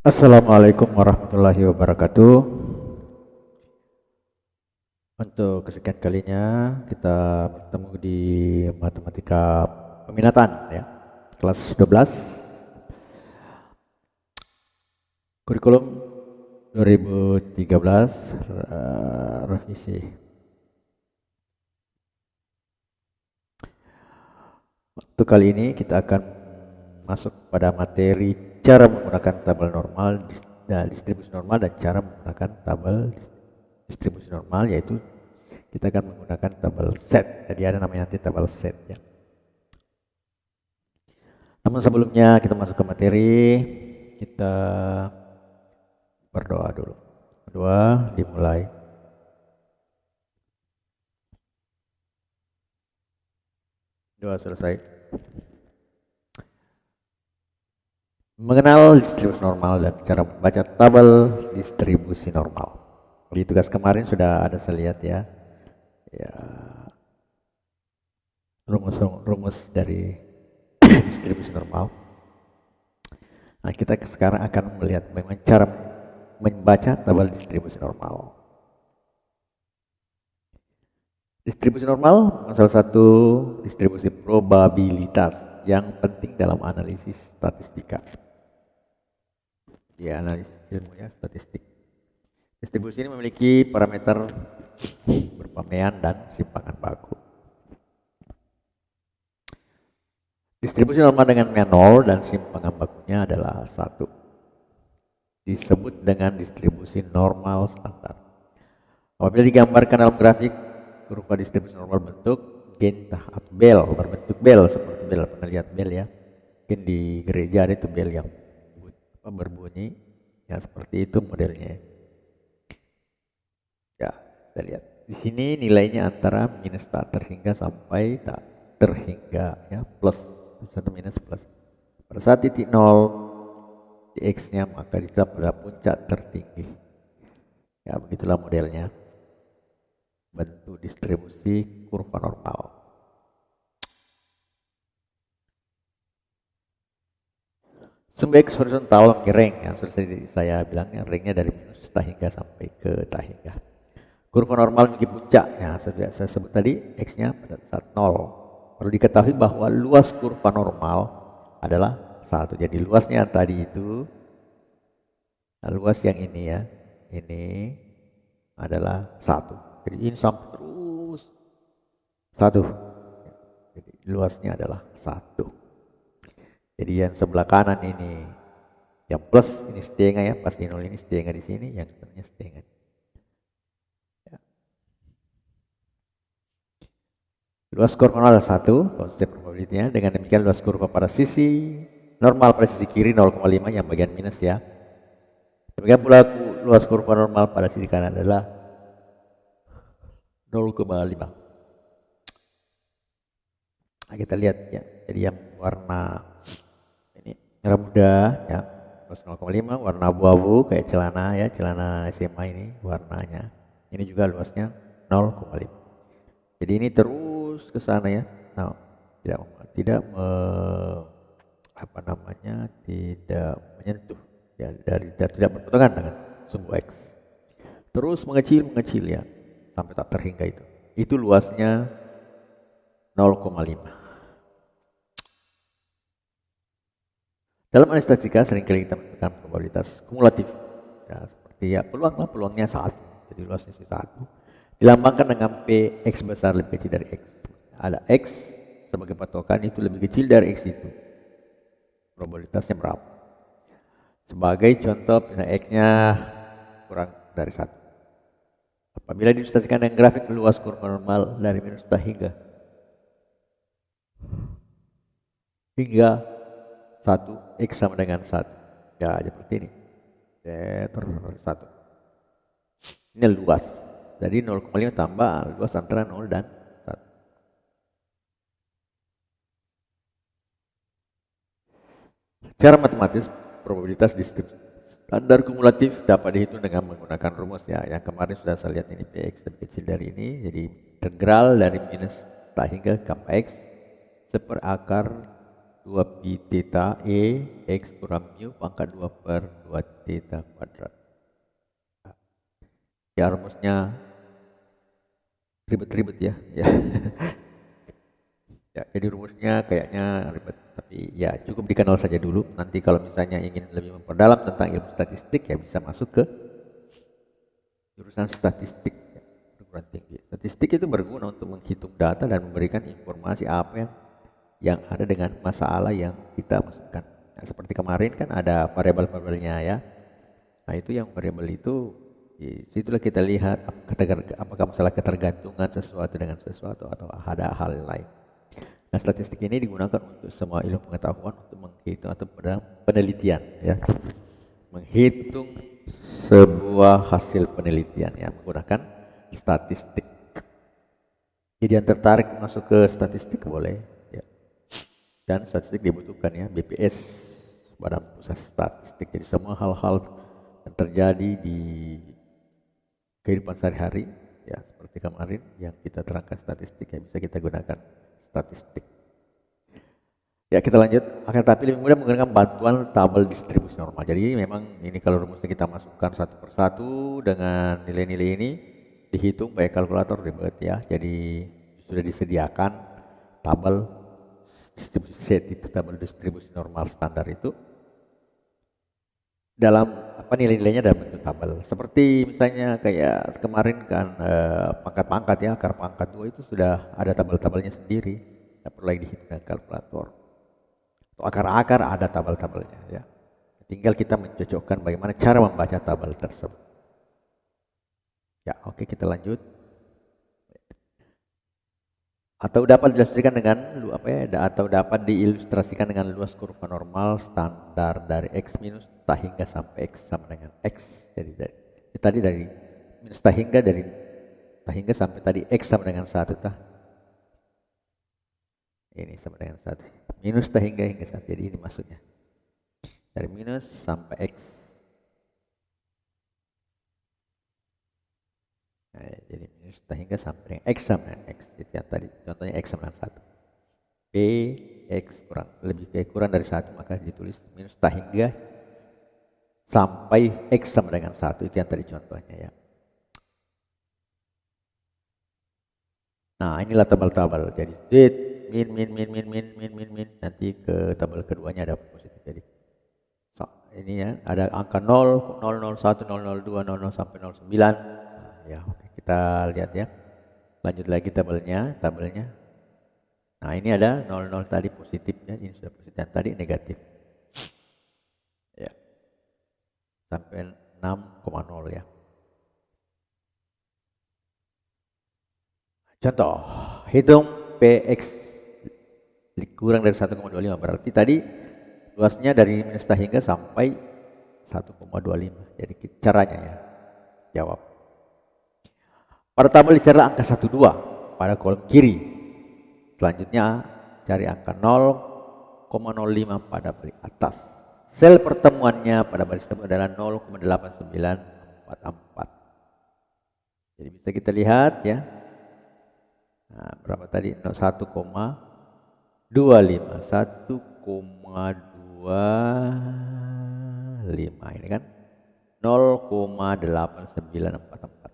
Assalamualaikum warahmatullahi wabarakatuh. Untuk kesekian kalinya kita bertemu di matematika peminatan ya. Kelas 12 kurikulum 2013 revisi. Untuk kali ini kita akan masuk pada materi cara menggunakan tabel normal dan distribusi normal dan cara menggunakan tabel distribusi normal, yaitu kita akan menggunakan tabel set. Jadi ada namanya nanti tabel set ya. Namun sebelumnya kita masuk ke materi, kita berdoa dulu. Berdoa dimulai. Doa selesai. Mengenal distribusi normal dan cara membaca tabel distribusi normal. Di tugas kemarin sudah ada saya lihat ya. Ya, rumus dari distribusi normal. Nah, kita sekarang akan melihat bagaimana cara membaca tabel distribusi normal. Distribusi normal salah satu distribusi probabilitas yang penting dalam analisis statistika. Ya, analisis ilmunya statistik. Distribusi ini memiliki parameter perpamean dan simpangan baku. Distribusi normal dengan 0 dan simpangan bakunya adalah 1. Disebut dengan distribusi normal standar. Apabila digambarkan dalam grafik, kurva distribusi normal bentuk genta atau bel, berbentuk bel seperti bel. Pernah lihat bel ya? Mungkin di gereja ada itu bel yang berbunyi, ya seperti itu modelnya. Ya, kita lihat. Di sini nilainya antara minus tak terhingga sampai tak terhingga, ya plus, satu minus plus. Pada saat titik 0 di x-nya maka ditetap pada puncak tertinggi. Ya, begitulah modelnya. Bentuk distribusi kurva normal. Sumber X horizontal ring yang sudah saya bilang, yang ringnya dari minus tak hingga sampai ke tak hingga. Kurva normal memiliki puncak, yang saya sebut tadi X-nya pada saat 0. Perlu diketahui bahwa luas kurva normal adalah 1. Jadi luasnya yang tadi itu, nah luas yang ini ya, ini adalah 1. Jadi ini sampai terus 1. Jadi luasnya adalah 1. Jadi yang sebelah kanan ini yang plus ini setengah ya, pas di 0 ini setengah di sini, yang sebenarnya setengah. Ya. Luas kurva adalah 1, konsep probability-nya. Dengan demikian luas kurva pada sisi normal pada sisi kiri 0,5 yang bagian minus ya. Demikian pula luas kurva normal pada sisi kanan adalah 0,5. Nah, kita lihat ya. Jadi yang warna ini merah muda ya, luas 0,5, warna abu-abu kayak celana ya, celana SMA ini warnanya. Ini juga luasnya 0,5. Jadi ini terus ke sana ya. Nah, tidak tidak menyentuh ya, dari tidak berpotongan dengan sumbu X. Terus mengecil ya sampai tak terhingga itu. Itu luasnya 0,5. Dalam analisis statistika seringkali kita menemukan probabilitas kumulatif. Ya, seperti ya peluangnya 1. Jadi luasnya 1. Dilambangkan dengan P X besar lebih kecil dari X. Ada X sebagai patokan itu lebih kecil dari X itu. Probabilitasnya berapa? Sebagai contoh, misalnya X-nya kurang dari 1. Apabila diilustrasikan dengan grafik luas kurva normal dari minus tak hingga 1, X sama dengan 1. Ya, seperti ini. Terus 1. Ini luas. Jadi 0,5 tambah luas antara 0 dan 1. Secara matematis, probabilitas distribusi standar kumulatif dapat dihitung dengan menggunakan rumus ya. Yang kemarin sudah saya lihat ini Px lebih kecil dari ini. Jadi integral dari minus tak hingga gamma X seperakar 2 pi theta E X kurang mu pangkat 2 per 2 theta kuadrat. Ya rumusnya ribet-ribet ya. Ya, jadi rumusnya kayaknya ribet, tapi ya cukup dikenal saja dulu. Nanti kalau misalnya ingin lebih memperdalam tentang ilmu statistik ya bisa masuk ke jurusan statistik, ya, perguruan tinggi. Statistik itu berguna untuk menghitung data dan memberikan informasi apa yang ada dengan masalah yang kita masukkan. Nah, seperti kemarin kan ada variabel-variabelnya ya. Nah itu yang variabel itu, situlah kita lihat apakah masalah ketergantungan sesuatu dengan sesuatu atau ada hal lain. Nah, statistik ini digunakan untuk semua ilmu pengetahuan untuk menghitung atau penelitian, ya. Menghitung sebuah hasil penelitian ya menggunakan statistik. Jadi yang tertarik masuk ke statistik boleh, ya. Dan statistik dibutuhkan ya, BPS, Badan Pusat Statistik. Jadi semua hal-hal yang terjadi di kehidupan sehari-hari, ya seperti kemarin yang kita terangkan statistik ya bisa kita gunakan statistik. Ya kita lanjut, akan tetapi lebih mudah menggunakan bantuan tabel distribusi normal. Jadi memang ini kalau rumusnya kita masukkan satu persatu dengan nilai-nilai ini dihitung pakai kalkulator ribet ya. Jadi sudah disediakan tabel distribusi set itu, tabel distribusi normal standar itu dalam nilai-nilainya dalam bentuk tabel. Seperti misalnya kayak kemarin kan pangkat-pangkat ya, akar pangkat 2 itu sudah ada tabel-tabelnya sendiri. Tidak perlu lagi dihitung dengan kalkulator. Atau akar-akar ada tabel-tabelnya ya. Tinggal kita mencocokkan bagaimana cara membaca tabel tersebut. Ya, oke kita lanjut. Atau dapat diilustrasikan dengan atau dapat diilustrasikan dengan luas kurva normal standar dari x minus tak hingga sampai x sama dengan x. Jadi tadi dari minus tak hingga sampai tadi x sama dengan 1 tah. Ini sama dengan 1. Minus tak hingga 1. Jadi ini maksudnya. Dari minus sampai x. Nah, jadi minus hingga sampai dengan x sama dengan x. Jadi yang tadi contohnya x sama dengan 1. B x kurang dari 1 maka ditulis minus hingga sampai x sama dengan 1. Itu yang tadi contohnya ya. Nah, inilah tabel-tabel. Jadi z min nanti ke tabel keduanya ada positif. Jadi ini ya ada angka 0, 001, 002, 00 sampai 09. Nah, ya oke. Kita lihat ya. Lanjut lagi tabelnya. Nah, ini ada 00 tadi positifnya, ini sudah positif, yang tadi negatif. Ya. Sampai 6,0 ya. Contoh, hitung PX kurang dari 1,25 berarti tadi luasnya dari minus hingga sampai 1,25. Jadi caranya ya. Jawab. Pada tabel dicari angka 12 pada kolom kiri. Selanjutnya cari angka 0,05 pada baris atas. Sel pertemuannya pada baris tersebut adalah 0,8944. Jadi bisa kita lihat ya. Nah, berapa tadi? 1,25. 1,25 ini kan 0,8944.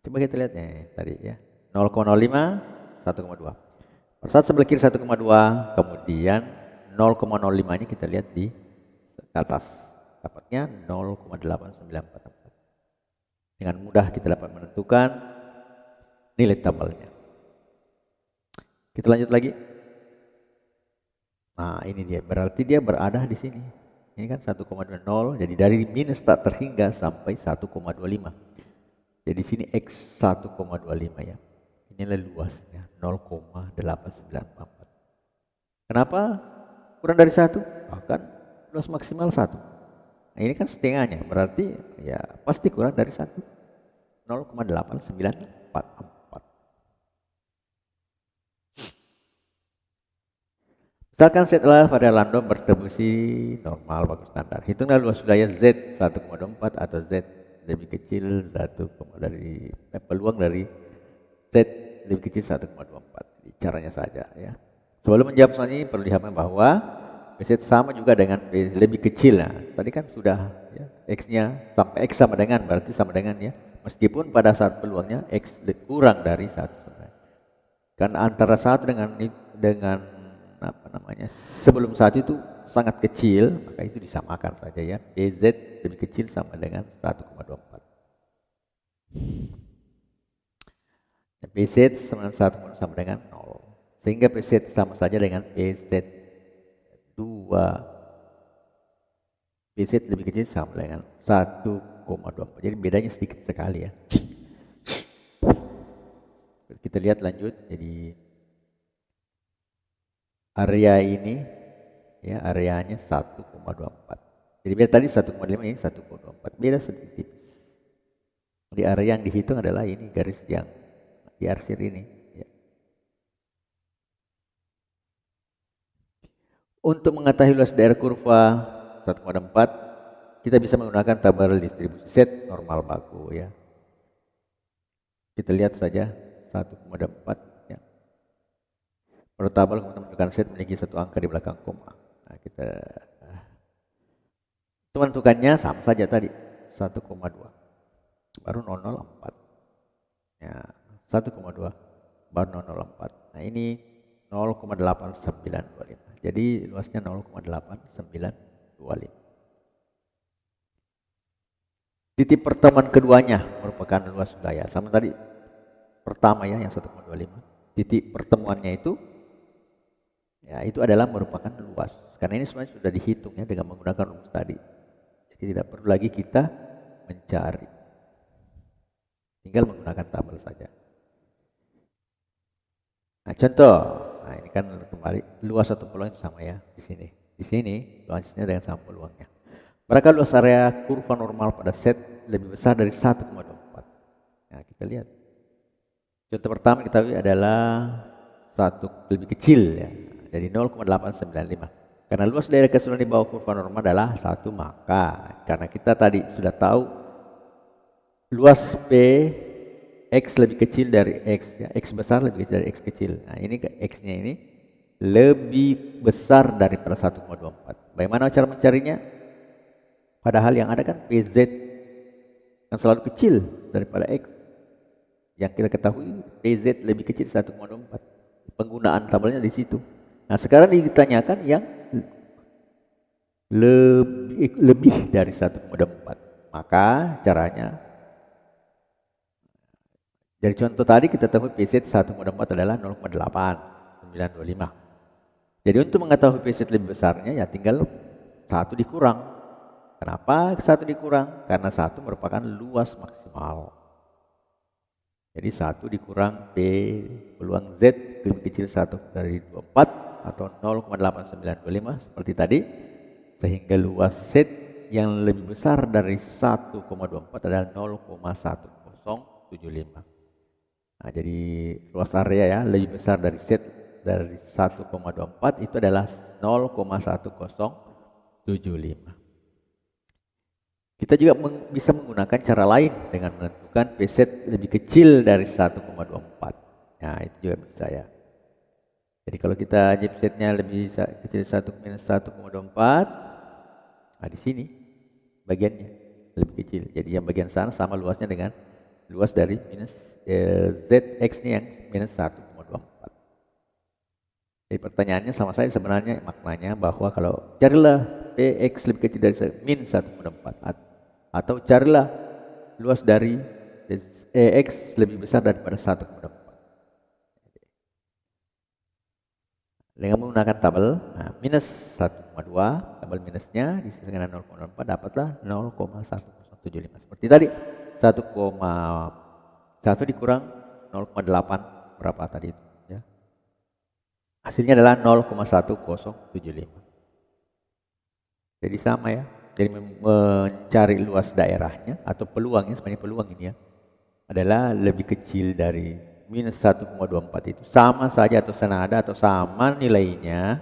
Coba kita lihat nih tadi ya. 0,05, 1,2. Pada saat sebelah kiri 1,2, kemudian 0,05 ini kita lihat di atas. Dapatnya 0,8944. Dengan mudah kita dapat menentukan nilai tabelnya. Kita lanjut lagi. Nah, ini dia. Berarti dia berada di sini. Ini kan 1,20. Jadi dari minus tak terhingga sampai 1,25. Jadi sini X 1,25 ya. Inilah luasnya 0,894. Kenapa kurang dari 1? Bahkan luas maksimal 1. Nah, ini kan setengahnya, berarti ya pasti kurang dari 1. 0,8944. Misalkan setelah pada random berdistribusi normal bagus standar. Hitunglah luas wilayah Z 1,24 atau Z lebih kecil dari peluang dari Z lebih kecil 1,24. Jadi caranya saja ya. Sebelum menjawab soal ini perlu dipahami bahwa PZ sama juga dengan P lebih kecil. Nah, tadi kan sudah ya, X-nya sampai X sama dengan berarti sama dengan ya. Meskipun pada saat peluangnya X kurang dari 1 sebenarnya. Karena antara 1 dengan apa namanya? Sebelum 1 itu sangat kecil, maka itu disamakan saja ya. PZ lebih kecil sama dengan 1,24. PZ sama dengan 1 sama dengan 0. Sehingga PZ sama saja dengan PZ 2. PZ lebih kecil sama dengan 1,24. Jadi bedanya sedikit sekali ya. Kita lihat lanjut. Jadi area ini ya areanya 1,24. Jadi beda tadi 1,5 ini 1,24. Beda sedikit. Di area yang dihitung adalah ini garis yang diarsir ini ya. Untuk mengetahui luas daerah kurva 1,4 kita bisa menggunakan tabel distribusi Z normal baku ya. Kita lihat saja 1,4 ya. Pada tabel menunjukkan Z memiliki satu angka di belakang koma. Nah, kita menentukannya sama saja tadi 1,2 baru 004 ya 1,2 baru 004. Nah ini 0,8925. Jadi luasnya 0,8925. Titik pertemuan keduanya merupakan luas wilayah. Sama tadi pertama ya yang 1,25. Titik pertemuannya itu ya itu adalah merupakan luas. Karena ini sebenarnya sudah dihitung ya dengan menggunakan rumus tadi. Jadi tidak perlu lagi kita mencari. Tinggal menggunakan tabel saja. Nah, contoh. Nah, ini kan kembali luas satu peluang sama ya di sini. Di sini luasnya dengan sama peluangnya. Maka luas area kurva normal pada set lebih besar dari 1,24. Nah, kita lihat. Contoh pertama kita lihat adalah satu lebih kecil ya. Dari 0,895. Karena luas daerah keseluruhan di bawah kurva normal adalah 1, maka karena kita tadi sudah tahu luas P X lebih kecil dari X ya. X besar lebih kecil dari X kecil. Nah, ini X-nya ini lebih besar daripada 1,24. Bagaimana cara mencarinya? Padahal yang ada kan PZ yang selalu kecil daripada X. Yang kita ketahui PZ lebih kecil 1,24. Penggunaan tabelnya di situ. Nah, sekarang ditanyakan yang lebih dari 1,24. Maka caranya dari contoh tadi kita tahu PZ 1,4 adalah 0,8925. Jadi untuk mengetahui PZ lebih besarnya ya tinggal 1 dikurang. Kenapa 1 dikurang? Karena 1 merupakan luas maksimal. Jadi 1 dikurang P peluang Z lebih kecil 1 dari 24 atau 0,8925 seperti tadi. Sehingga luas Z yang lebih besar dari 1,24 adalah 0,1075. Nah, jadi luas area ya lebih besar dari Z dari 1,24 itu adalah 0,1075. Kita juga bisa menggunakan cara lain dengan menentukan PZ lebih kecil dari 1,24. Nah, itu juga bisa ya. Jadi kalau kita PZ-nya lebih kecil 1,24, nah di sini bagiannya lebih kecil. Jadi yang bagian sana sama luasnya dengan luas dari minus ZX-nya yang minus 1,24. Jadi pertanyaannya sama saya sebenarnya maknanya bahwa kalau carilah PX lebih kecil dari min 1,24 atau carilah luas dari X lebih besar daripada 1,24. Dengan menggunakan tabel minus 1,2, tabel minusnya diisi dengan 0,04 dapatlah 0,1075. Seperti tadi 1,1 dikurang 0,8 berapa tadi itu ya. Hasilnya adalah 0,1075. Jadi sama ya. Jadi mencari luas daerahnya atau peluangnya, sebenarnya peluang ini ya adalah lebih kecil dari minus 1,24 itu. Sama saja atau senada atau sama nilainya.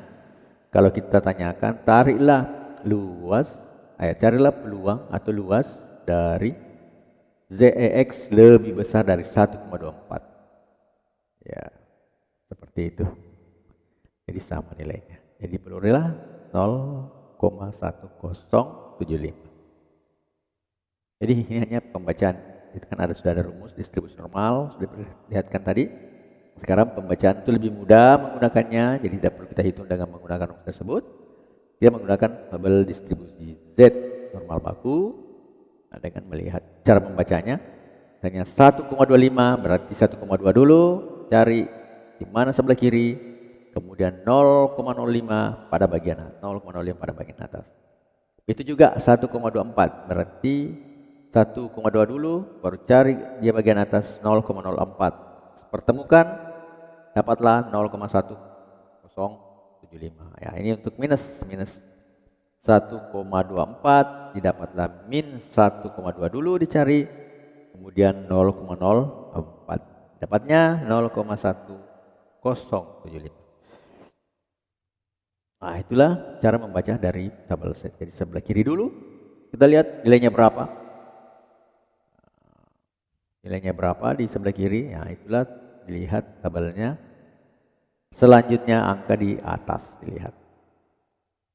Kalau kita tanyakan, tariklah luas, carilah peluang atau luas dari ZEX lebih besar dari 1,24. Ya, seperti itu. Jadi sama nilainya. Jadi pelurilah 0,1075. Jadi ini hanya pembacaan. Itu kan sudah ada rumus distribusi normal, sudah diperlihatkan tadi. Sekarang pembacaan itu lebih mudah menggunakannya, jadi tidak perlu kita hitung dengan menggunakan rumus tersebut. Dia menggunakan tabel distribusi Z normal baku. Nah, dengan melihat cara membacanya, hanya 1,25 berarti 1,2 dulu, cari di mana sebelah kiri, kemudian 0,05 pada bagian 0,05 pada bagian atas. Itu juga 1,24 berarti 1,2 dulu, baru cari dia bagian atas 0,04. Pertemukan, dapatlah 0,1075. Ya, ini untuk minus 1,24, didapatlah min 1,2 dulu dicari, kemudian 0,04. Dapatnya 0,1075. Nah, itulah cara membaca dari tabel Z. Jadi sebelah kiri dulu, kita lihat nilainya berapa. Nilainya berapa di sebelah kiri, nah itulah dilihat tabelnya. Selanjutnya angka di atas dilihat.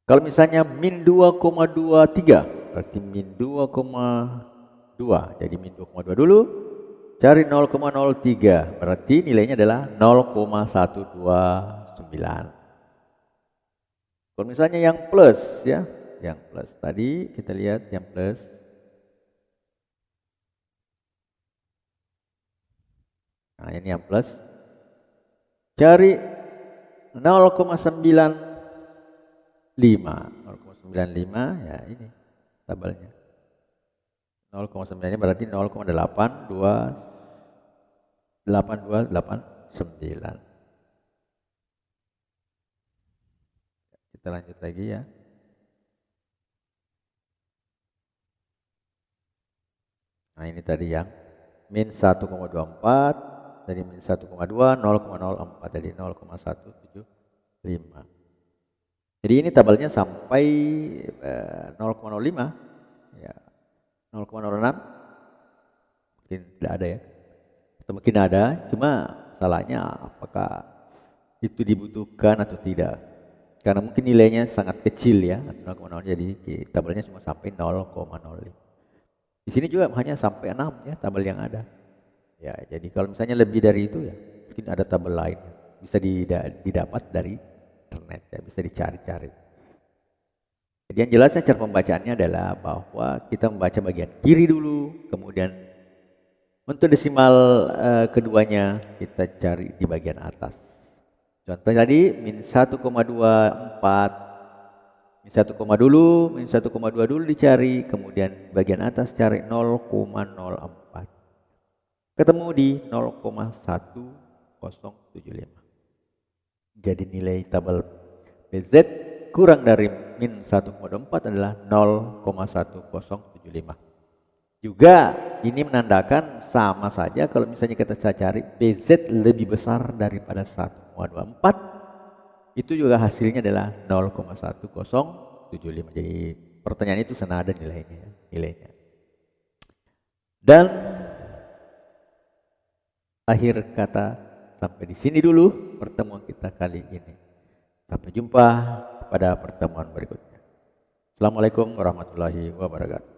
Kalau misalnya min 2,23, berarti min 2,2. Jadi min 2,2 dulu, cari 0,03, berarti nilainya adalah 0,129. Kalau misalnya yang plus ya, yang plus tadi kita lihat yang plus. Nah, ini yang plus. Cari 0,95 ya, ini tabelnya. 0,9 berarti 0,8289. Kita lanjut lagi ya. Nah, ini tadi yang min 1,24, dari min 1,2, 0,04, jadi 0,175. Jadi ini tabelnya sampai 0,05, ya 0,06, mungkin tidak ada ya, atau mungkin ada, cuma salahnya apakah itu dibutuhkan atau tidak, karena mungkin nilainya sangat kecil ya, 0,0, jadi tabelnya cuma sampai 0,05. Di sini juga hanya sampai 6 ya tabel yang ada. Ya, jadi kalau misalnya lebih dari itu ya mungkin ada tabel lain, bisa didapat dari internet ya, bisa dicari-cari. Jadi yang jelasnya cara pembacaannya adalah bahwa kita membaca bagian kiri dulu, kemudian untuk desimal keduanya kita cari di bagian atas. Contoh tadi min 1,24, min 1, dulu, min 1,2 dulu dicari, kemudian bagian atas cari 0,04. Ketemu di 0,1075. Jadi nilai tabel BZ kurang dari min 1,24 adalah 0,1075. Juga ini menandakan sama saja kalau misalnya kita cari BZ lebih besar daripada 1,24, itu juga hasilnya adalah 0,1075. Jadi pertanyaan itu senada nilainya. Dan akhir kata sampai di sini dulu pertemuan kita kali ini. Sampai jumpa pada pertemuan berikutnya. Assalamualaikum warahmatullahi wabarakatuh.